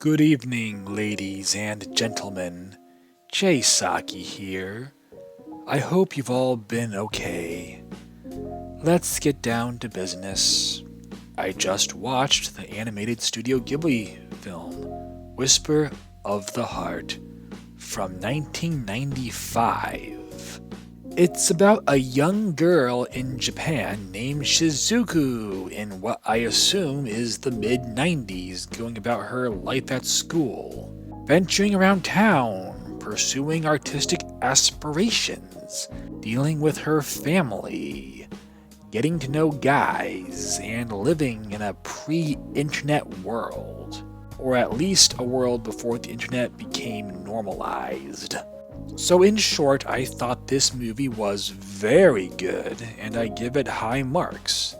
Good evening, ladies and gentlemen. Jay Saki here. I hope you've all been okay. Let's get down to business. I just watched the animated Studio Ghibli film, Whisper of the Heart, from 1995. It's about a young girl in Japan named Shizuku in what I assume is the mid-90s, going about her life at school, venturing around town, pursuing artistic aspirations, dealing with her family, getting to know guys, and living in a pre-internet world, or at least a world before the internet became normalized. So in short, I thought this movie was very good, and I give it high marks.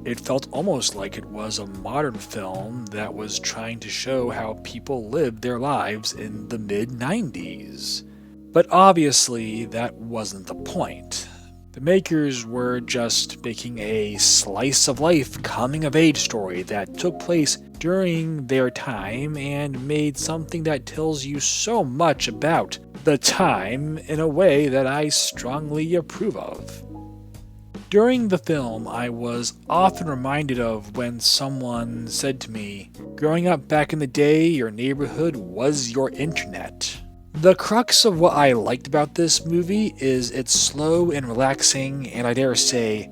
It felt almost like it was a modern film that was trying to show how people lived their lives in the mid-90s. But obviously, that wasn't the point. The makers were just making a slice-of-life coming-of-age story that took place during their time and made something that tells you so much about the time in a way that I strongly approve of. During the film, I was often reminded of when someone said to me, "Growing up back in the day, your neighborhood was your internet." The crux of what I liked about this movie is its slow and relaxing, and I dare say,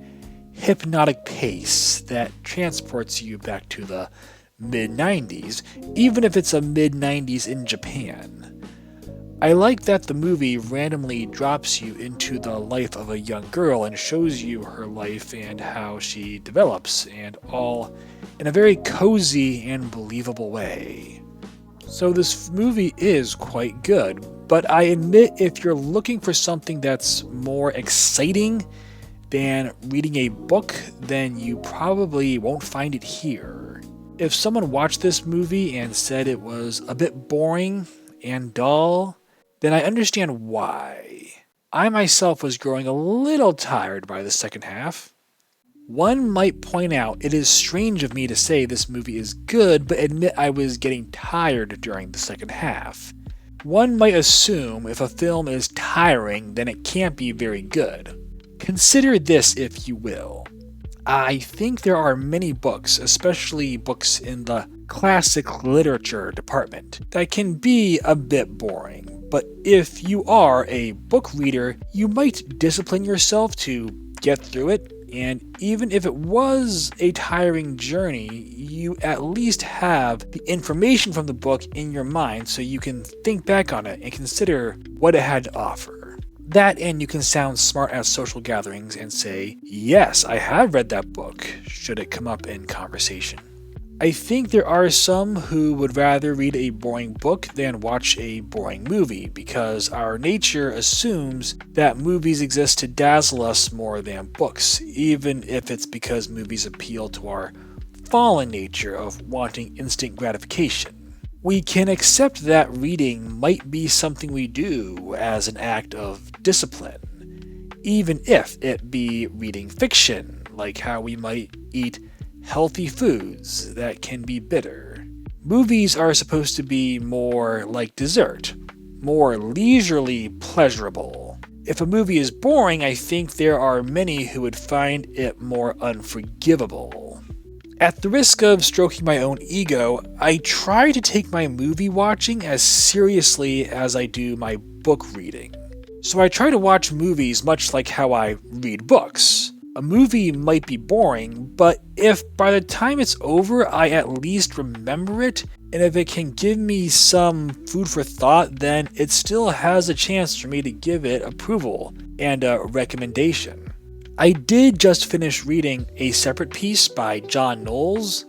hypnotic pace that transports you back to the mid-90s, even if it's a mid-90s in Japan. I like that the movie randomly drops you into the life of a young girl and shows you her life and how she develops, and all in a very cozy and believable way. So this movie is quite good, but I admit if you're looking for something that's more exciting than reading a book, then you probably won't find it here. If someone watched this movie and said it was a bit boring and dull, then I understand why. I myself was growing a little tired by the second half. One might point out it is strange of me to say this movie is good, but admit I was getting tired during the second half. One might assume if a film is tiring, then it can't be very good. Consider this if you will. I think there are many books, especially books in the classic literature department, that can be a bit boring. But if you are a book reader, you might discipline yourself to get through it, and even if it was a tiring journey, you at least have the information from the book in your mind so you can think back on it and consider what it had to offer. That, and you can sound smart at social gatherings and say, "Yes, I have read that book," should it come up in conversation. I think there are some who would rather read a boring book than watch a boring movie, because our nature assumes that movies exist to dazzle us more than books, even if it's because movies appeal to our fallen nature of wanting instant gratification. We can accept that reading might be something we do as an act of discipline, even if it be reading fiction, like how we might eat healthy foods that can be bitter. Movies are supposed to be more like dessert, more leisurely pleasurable. If a movie is boring, I think there are many who would find it more unforgivable. At the risk of stroking my own ego, I try to take my movie watching as seriously as I do my book reading. So I try to watch movies much like how I read books. A movie might be boring, but if by the time it's over I at least remember it, and if it can give me some food for thought, then it still has a chance for me to give it approval and a recommendation. I did just finish reading A Separate Piece by John Knowles.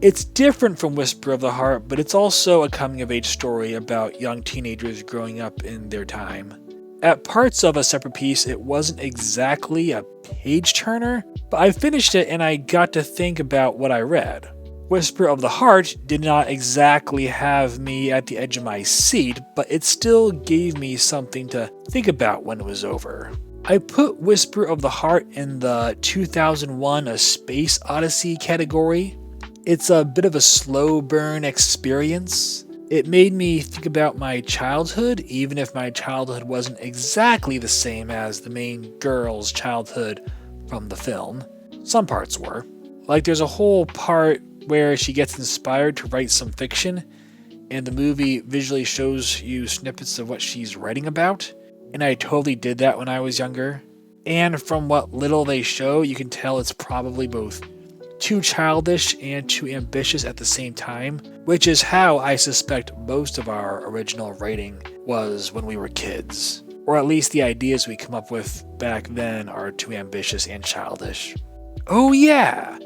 It's different from Whisper of the Heart, but it's also a coming-of-age story about young teenagers growing up in their time. At parts of A Separate Piece, it wasn't exactly a page-turner, but I finished it and I got to think about what I read. Whisper of the Heart did not exactly have me at the edge of my seat, but it still gave me something to think about when it was over. I put Whisper of the Heart in the 2001 A Space Odyssey category. It's a bit of a slow burn experience. It made me think about my childhood, even if my childhood wasn't exactly the same as the main girl's childhood from the film. Some parts were. Like, there's a whole part where she gets inspired to write some fiction, and the movie visually shows you snippets of what she's writing about, and I totally did that when I was younger. And from what little they show, you can tell it's probably both too childish and too ambitious at the same time, which is how I suspect most of our original writing was when we were kids. Or at least the ideas we come up with back then are too ambitious and childish. Oh yeah!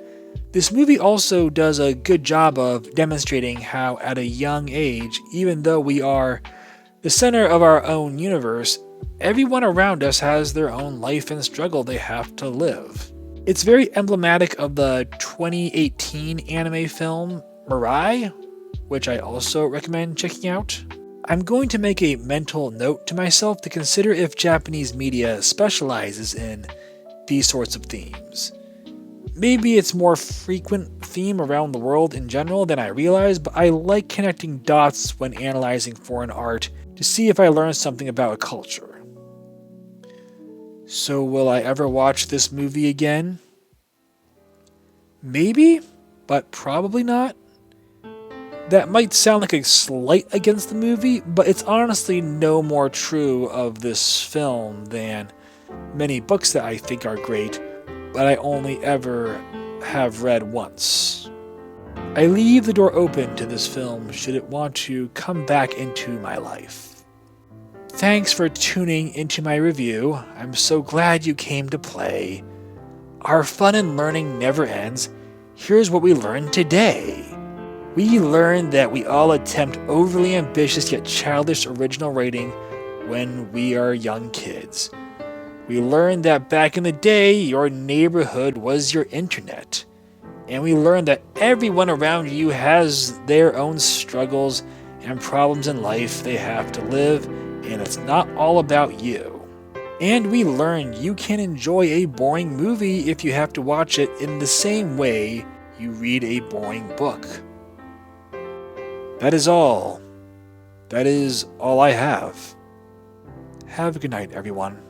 This movie also does a good job of demonstrating how at a young age, even though we are the center of our own universe, everyone around us has their own life and struggle they have to live. It's very emblematic of the 2018 anime film Mirai, which I also recommend checking out. I'm going to make a mental note to myself to consider if Japanese media specializes in these sorts of themes. Maybe it's more frequent theme around the world in general than I realize, but I like connecting dots when analyzing foreign art to see if I learn something about a culture. So will I ever watch this movie again? Maybe, but probably not. That might sound like a slight against the movie, but it's honestly no more true of this film than many books that I think are great, but I only ever have read once. I leave the door open to this film should it want to come back into my life. Thanks for tuning into my review. I'm so glad you came to play. Our fun and learning never ends. Here's what we learned today. We learned that we all attempt overly ambitious yet childish original writing when we are young kids. We learned that back in the day, your neighborhood was your internet. And we learned that everyone around you has their own struggles and problems in life they have to live, and it's not all about you. And we learned you can enjoy a boring movie if you have to watch it in the same way you read a boring book. That is all. That is all I have. Have a good night, everyone.